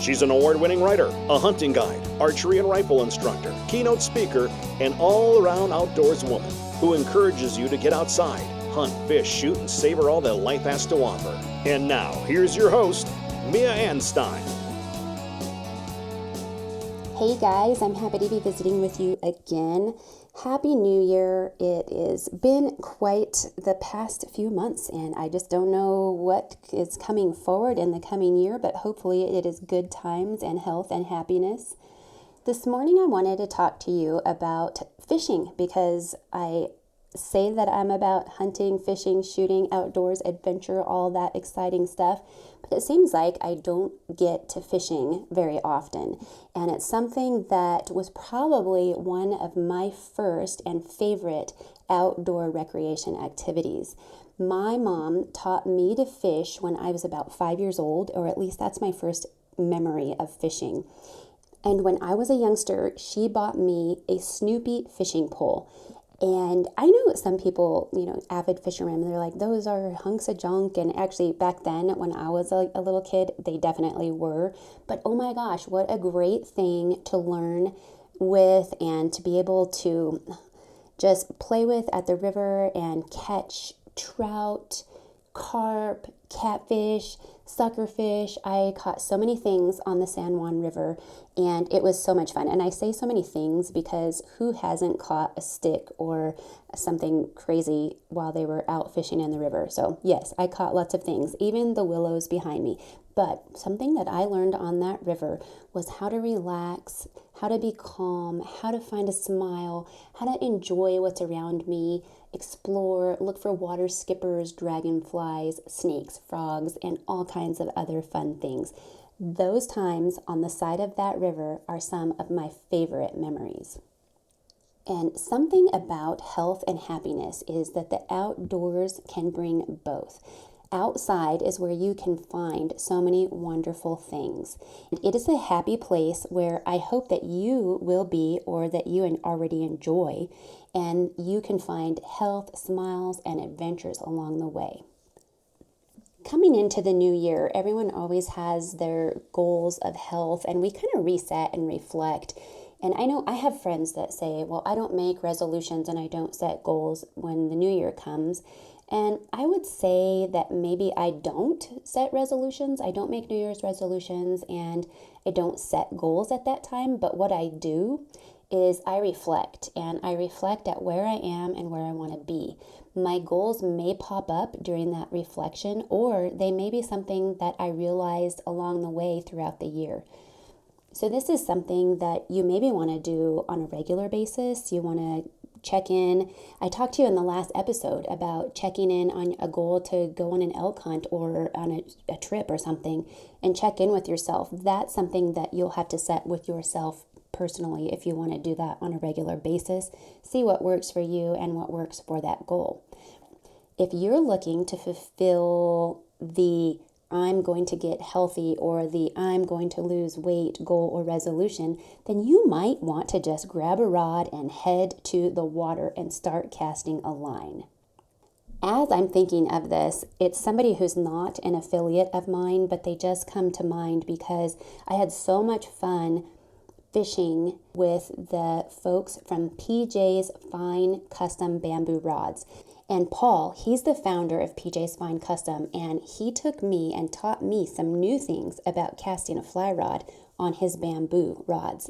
She's an award-winning writer, a hunting guide, archery and rifle instructor, keynote speaker, and all-around outdoors woman who encourages you to get outside, hunt, fish, shoot, and savor all that life has to offer. And now, here's your host, Mia Anstine. Hey guys, I'm happy to be visiting with you again. Happy New Year. It has been quite the past few months, and I just don't know what is coming forward in the coming year, but hopefully it is good times and health and happiness. This morning I wanted to talk to you about fishing because I say that I'm about hunting, fishing, shooting, outdoors, adventure, all that exciting stuff. But it seems like I don't get to fishing very often. And it's something that was probably one of my first and favorite outdoor recreation activities. My mom taught me to fish when I was about 5 years old, or at least that's my first memory of fishing. And when I was a youngster, she bought me a Snoopy fishing pole. And I know some people, avid fishermen, they're like, those are hunks of junk. And actually back then when I was a little kid, they definitely were. But oh my gosh, what a great thing to learn with and to be able to just play with at the river and catch trout, carp, catfish, suckerfish. I caught so many things on the San Juan River, and it was so much fun. And I say so many things because who hasn't caught a stick or something crazy while they were out fishing in the river? So yes, I caught lots of things, even the willows behind me. But something that I learned on that river was how to relax, how to be calm, how to find a smile, how to enjoy what's around me, explore, look for water skippers, dragonflies, snakes, frogs, and all kinds of other fun things. Those times on the side of that river are some of my favorite memories. And something about health and happiness is that the outdoors can bring both. Outside is where you can find so many wonderful things. It is a happy place where I hope that you will be or that you already enjoy, and you can find health, smiles, and adventures along the way. Coming into the new year, everyone always has their goals of health, and we kind of reset and reflect. And I know I have friends that say, well, I don't make resolutions and I don't set goals when the new year comes. And I would say that maybe I don't set resolutions. I don't make New Year's resolutions and I don't set goals at that time. But what I do is I reflect, and I reflect at where I am and where I want to be. My goals may pop up during that reflection, or they may be something that I realized along the way throughout the year. So this is something that you maybe want to do on a regular basis. You want to check in. I talked to you in the last episode about checking in on a goal to go on an elk hunt or on a trip or something, and check in with yourself. That's something that you'll have to set with yourself personally if you want to do that on a regular basis. See what works for you and what works for that goal. If you're looking to fulfill the I'm going to get healthy or the I'm going to lose weight goal or resolution, then you might want to just grab a rod and head to the water and start casting a line. As I'm thinking of this, it's somebody who's not an affiliate of mine, but they just come to mind because I had so much fun fishing with the folks from PJ's Fine Custom Bamboo Rods. And Paul, he's the founder of PJ's Fine Custom, and he took me and taught me some new things about casting a fly rod on his bamboo rods.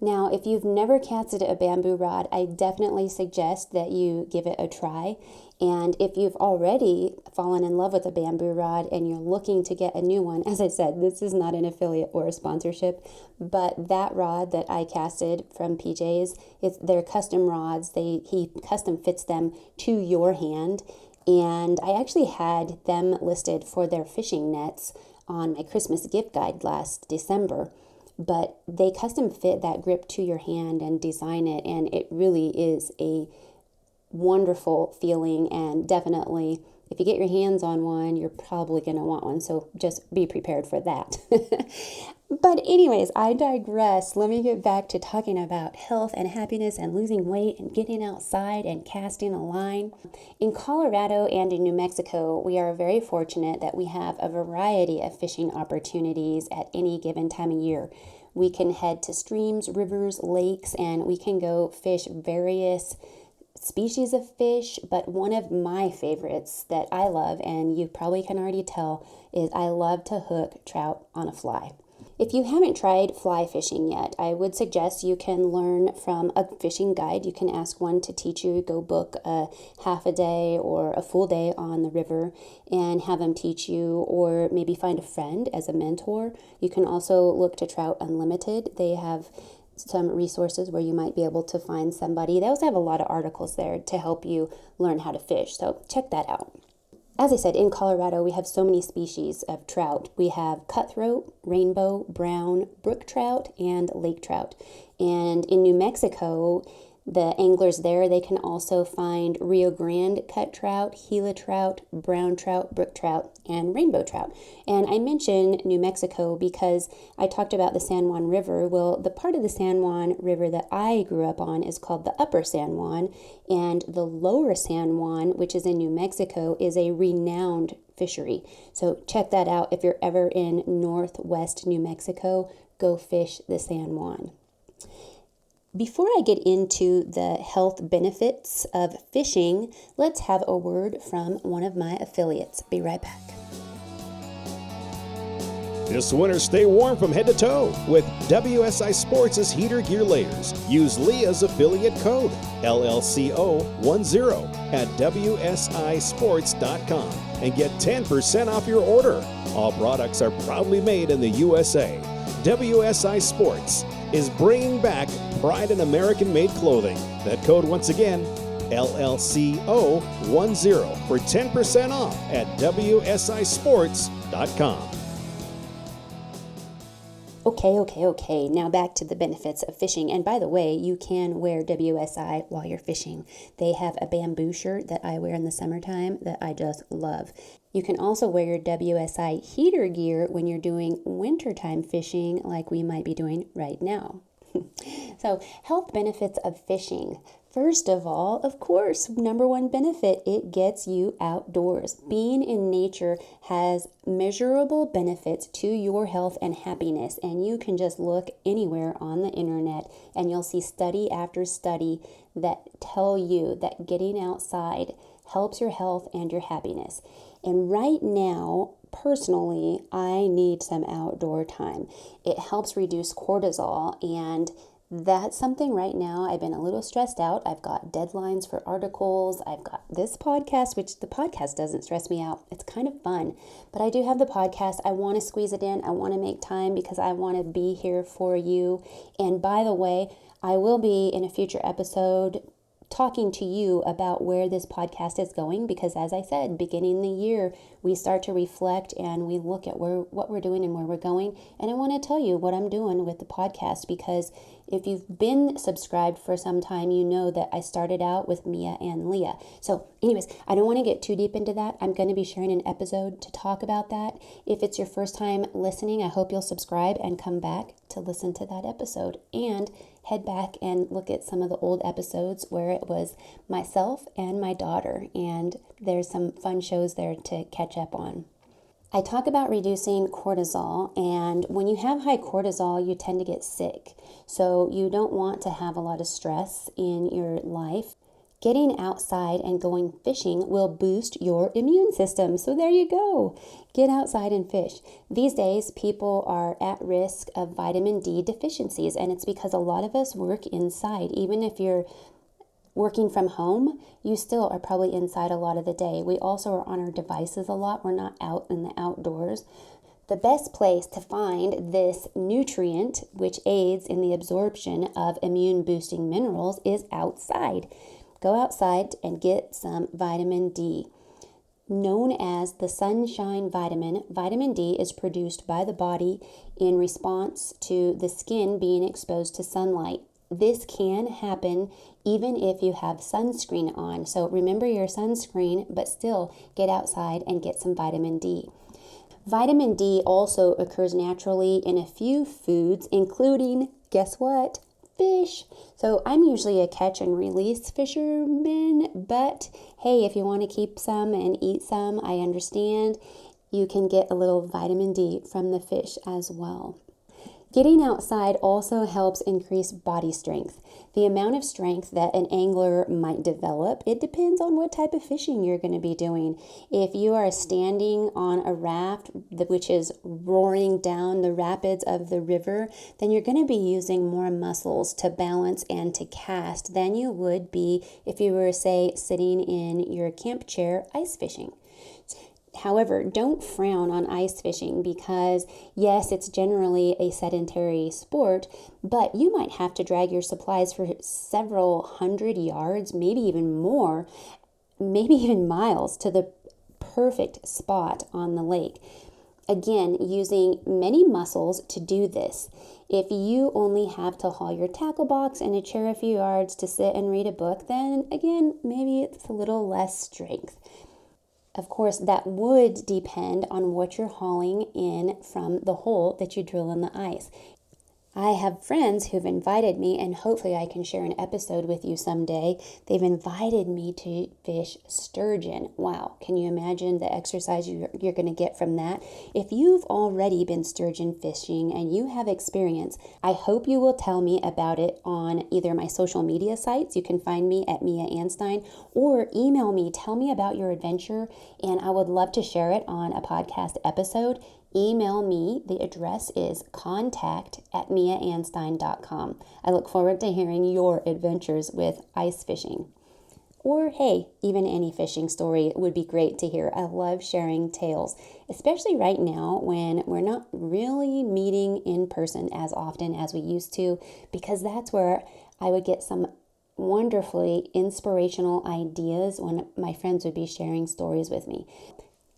Now, if you've never casted a bamboo rod, I definitely suggest that you give it a try. And if you've already fallen in love with a bamboo rod and you're looking to get a new one, as I said, this is not an affiliate or a sponsorship, but that rod that I casted from PJ's, they're custom rods. He custom fits them to your hand. And I actually had them listed for their fishing nets on my Christmas gift guide last December. But they custom fit that grip to your hand and design it, and it really is a wonderful feeling and definitely if you get your hands on one, you're probably going to want one. So just be prepared for that. But anyways, I digress. Let me get back to talking about health and happiness and losing weight and getting outside and casting a line. In Colorado and in New Mexico, we are very fortunate that we have a variety of fishing opportunities at any given time of year. We can head to streams, rivers, lakes, and we can go fish various species of fish, but one of my favorites that I love, and you probably can already tell, is I love to hook trout on a fly. If you haven't tried fly fishing yet, I would suggest you can learn from a fishing guide. You can ask one to teach you. Go book a half a day or a full day on the river and have them teach you, or maybe find a friend as a mentor. You can also look to Trout Unlimited. They have some resources where you might be able to find somebody. They also have a lot of articles there to help you learn how to fish, so check that out. As I said, in Colorado, we have so many species of trout. We have cutthroat, rainbow, brown, brook trout, and lake trout. And in New Mexico, the anglers there, they can also find Rio Grande cut trout, Gila trout, brown trout, brook trout, and rainbow trout. And I mention New Mexico because I talked about the San Juan River. Well, the part of the San Juan River that I grew up on is called the Upper San Juan, and the Lower San Juan, which is in New Mexico, is a renowned fishery. So check that out. If you're ever in northwest New Mexico, go fish the San Juan. Before I get into the health benefits of fishing, let's have a word from one of my affiliates. Be right back. This winter, stay warm from head to toe with WSI Sports' heater gear layers. Use Leah's affiliate code, LLCO10, at WSISports.com and get 10% off your order. All products are proudly made in the USA. WSI Sports is bringing back pride in American-made clothing. That code once again, LLCO10 for 10% off at WSISports.com. Okay. Now back to the benefits of fishing. And by the way, you can wear WSI while you're fishing. They have a bamboo shirt that I wear in the summertime that I just love. You can also wear your WSI heater gear when you're doing wintertime fishing like we might be doing right now. So, health benefits of fishing. First of all, of course, number one benefit, it gets you outdoors. Being in nature has measurable benefits to your health and happiness, and you can just look anywhere on the internet and you'll see study after study that tell you that getting outside helps your health and your happiness. And right now, personally, I need some outdoor time. It helps reduce cortisol, and that's something right now I've been a little stressed out. I've got deadlines for articles. I've got this podcast, which the podcast doesn't stress me out. It's kind of fun, but I do have the podcast. I want to squeeze it in. I want to make time because I want to be here for you. And by the way, I will be in a future episode talking to you about where this podcast is going, because as I said, beginning the year, we start to reflect and we look at what we're doing and where we're going. And I want to tell you what I'm doing with the podcast, because if you've been subscribed for some time, you know that I started out with Mia and Leah. So anyways, I don't want to get too deep into that. I'm going to be sharing an episode to talk about that. If it's your first time listening, I hope you'll subscribe and come back to listen to that episode, and head back and look at some of the old episodes where it was myself and my daughter, and there's some fun shows there to catch up on. I talk about reducing cortisol, and when you have high cortisol, you tend to get sick. So you don't want to have a lot of stress in your life. Getting outside and going fishing will boost your immune system. So there you go. Get outside and fish. These days, people are at risk of vitamin D deficiencies, and it's because a lot of us work inside. Even if you're working from home, you still are probably inside a lot of the day. We also are on our devices a lot. We're not out in the outdoors. The best place to find this nutrient, which aids in the absorption of immune-boosting minerals, is outside. Go outside and get some vitamin D. Known as the sunshine vitamin, vitamin D is produced by the body in response to the skin being exposed to sunlight. This can happen even if you have sunscreen on. So remember your sunscreen, but still get outside and get some vitamin D. Vitamin D also occurs naturally in a few foods, including, guess what? Fish. So I'm usually a catch and release fisherman, but hey, if you want to keep some and eat some, I understand. You can get a little vitamin D from the fish as well. Getting outside also helps increase body strength. The amount of strength that an angler might develop, it depends on what type of fishing you're going to be doing. If you are standing on a raft, which is roaring down the rapids of the river, then you're going to be using more muscles to balance and to cast than you would be if you were, say, sitting in your camp chair ice fishing. However, don't frown on ice fishing because, yes, it's generally a sedentary sport, but you might have to drag your supplies for several hundred yards, maybe even more, maybe even miles to the perfect spot on the lake. Again, using many muscles to do this. If you only have to haul your tackle box and a chair a few yards to sit and read a book, then again, maybe it's a little less strength. Of course, that would depend on what you're hauling in from the hole that you drill in the ice. I have friends who've invited me, and hopefully I can share an episode with you someday. They've invited me to fish sturgeon. Wow, can you imagine the exercise you're going to get from that? If you've already been sturgeon fishing and you have experience, I hope you will tell me about it on either my social media sites. You can find me at Mia Anstine, or email me. Tell me about your adventure, and I would love to share it on a podcast episode. Email me. The address is contact@miaanstine.com. I look forward to hearing your adventures with ice fishing. Or hey, even any fishing story would be great to hear. I love sharing tales, especially right now when we're not really meeting in person as often as we used to, because that's where I would get some wonderfully inspirational ideas when my friends would be sharing stories with me.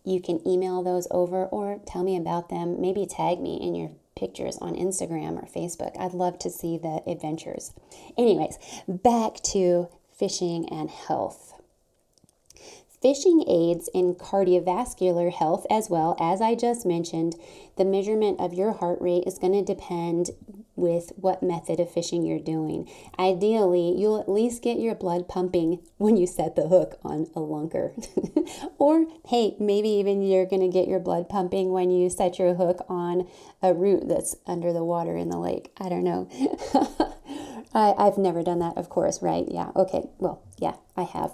You can email those over or tell me about them. Maybe tag me in your pictures on Instagram or Facebook. I'd love to see the adventures. Anyways, back to fishing and health. Fishing aids in cardiovascular health as well. As I just mentioned, the measurement of your heart rate is going to depend with what method of fishing you're doing. Ideally, you'll at least get your blood pumping when you set the hook on a lunker. Or, hey, maybe even you're going to get your blood pumping when you set your hook on a root that's under the water in the lake. I don't know. I've never done that, of course, right? Yeah, okay. Well, yeah, I have.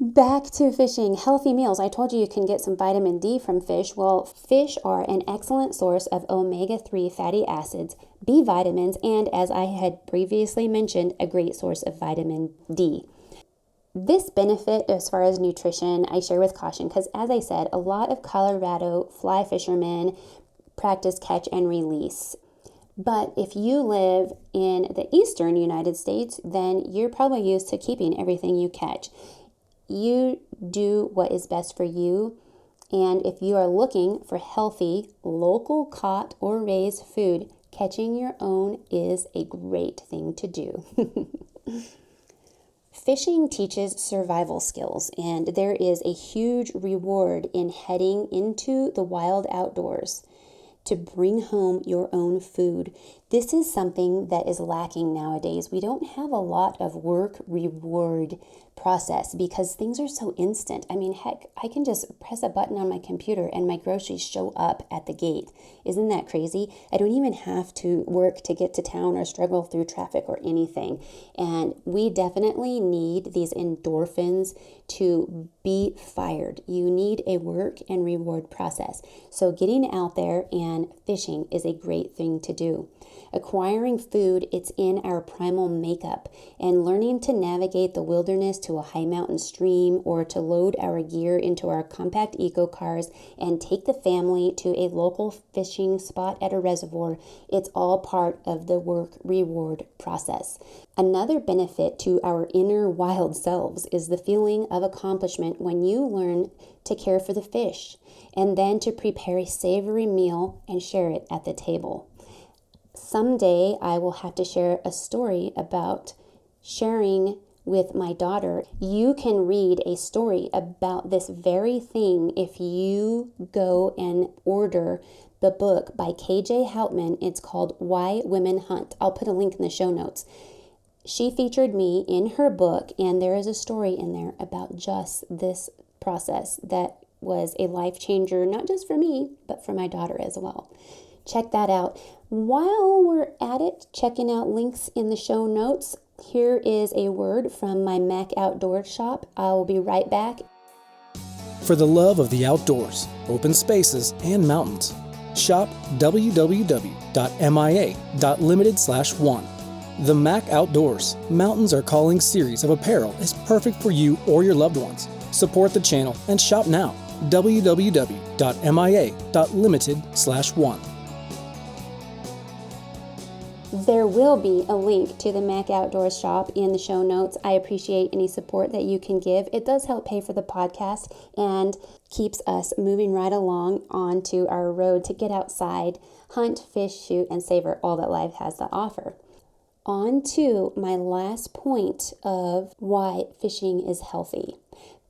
Back to fishing. Healthy meals. I told you can get some vitamin D from fish. Well, fish are an excellent source of omega-3 fatty acids, B vitamins, and as I had previously mentioned, a great source of vitamin D. This benefit, as far as nutrition, I share with caution because, as I said, a lot of Colorado fly fishermen practice catch and release. But if you live in the eastern United States, then you're probably used to keeping everything you catch. You do what is best for you, and if you are looking for healthy, local caught or raised food, catching your own is a great thing to do. Fishing teaches survival skills, and there is a huge reward in heading into the wild outdoors to bring home your own food. This is something that is lacking nowadays. We don't have a lot of work reward process because things are so instant. I mean, heck, I can just press a button on my computer and my groceries show up at the gate. Isn't that crazy? I don't even have to work to get to town or struggle through traffic or anything. And we definitely need these endorphins to be fired. You need a work and reward process. So getting out there and fishing is a great thing to do. Acquiring food, it's in our primal makeup, and learning to navigate the wilderness to a high mountain stream or to load our gear into our compact eco cars and take the family to a local fishing spot at a reservoir, it's all part of the work reward process. Another benefit to our inner wild selves is the feeling of accomplishment when you learn to care for the fish and then to prepare a savory meal and share it at the table. Someday I will have to share a story about sharing with my daughter. You can read a story about this very thing if you go and order the book by KJ Houtman. It's called Why Women Hunt. I'll put a link in the show notes. She featured me in her book, and there is a story in there about just this process that was a life changer, not just for me, but for my daughter as well. Check that out. While we're at it, checking out links in the show notes, here is a word from my Mac Outdoors shop. I will be right back. For the love of the outdoors, open spaces, and mountains, shop www.mia.limited/one. The Mac Outdoors Mountains Are Calling series of apparel is perfect for you or your loved ones. Support the channel and shop now. www.mia.limited/one. There will be a link to the Mac Outdoors shop in the show notes. I appreciate any support that you can give. It does help pay for the podcast and keeps us moving right along onto our road to get outside, hunt, fish, shoot, and savor all that life has to offer. On to my last point of why fishing is healthy.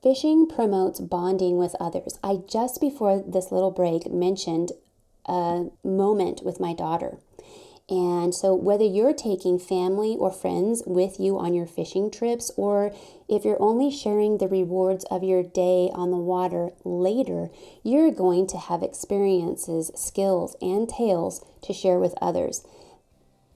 Fishing promotes bonding with others. I just before this little break mentioned a moment with my daughter. And so whether you're taking family or friends with you on your fishing trips, or if you're only sharing the rewards of your day on the water later, you're going to have experiences, skills, and tales to share with others.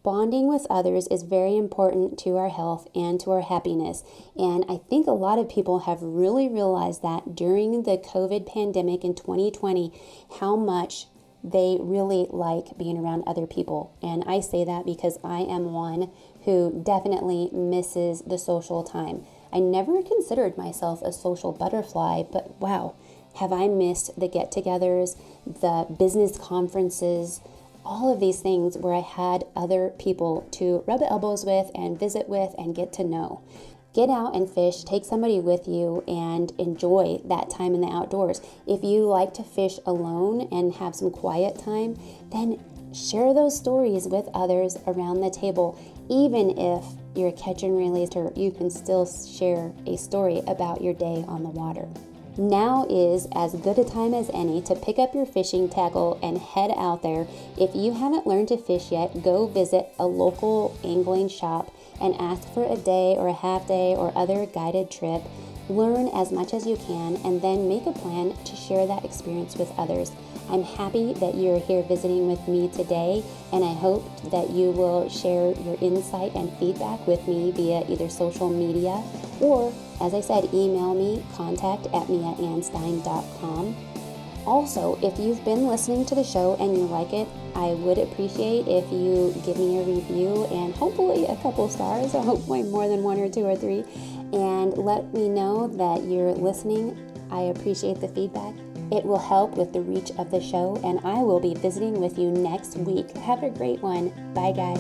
Bonding with others is very important to our health and to our happiness. And I think a lot of people have really realized that during the COVID pandemic in 2020, how much they really like being around other people. And I say that because I am one who definitely misses the social time. I never considered myself a social butterfly, but wow, have I missed the get-togethers, the business conferences, all of these things where I had other people to rub elbows with and visit with and get to know. Get out and fish, take somebody with you, and enjoy that time in the outdoors. If you like to fish alone and have some quiet time, then share those stories with others around the table. Even if you're a catch and releaser, you can still share a story about your day on the water. Now is as good a time as any to pick up your fishing tackle and head out there. If you haven't learned to fish yet, go visit a local angling shop and ask for a day or a half day or other guided trip. Learn as much as you can and then make a plan to share that experience with others. I'm happy that you're here visiting with me today, and I hope that you will share your insight and feedback with me via either social media or, as I said, email me, contact@miaanstine.com. Also, if you've been listening to the show and you like it, I would appreciate if you give me a review and hopefully a couple stars, or hopefully more than 1 or 2 or 3, and let me know that you're listening. I appreciate the feedback. It will help with the reach of the show, and I will be visiting with you next week. Have a great one. Bye, guys.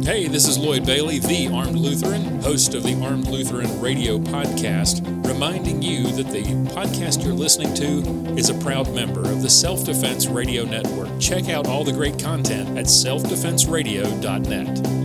Hey, this is Lloyd Bailey, the Armed Lutheran, host of the Armed Lutheran Radio Podcast, reminding you that the podcast you're listening to is a proud member of the Self-Defense Radio Network. Check out all the great content at selfdefenseradio.net.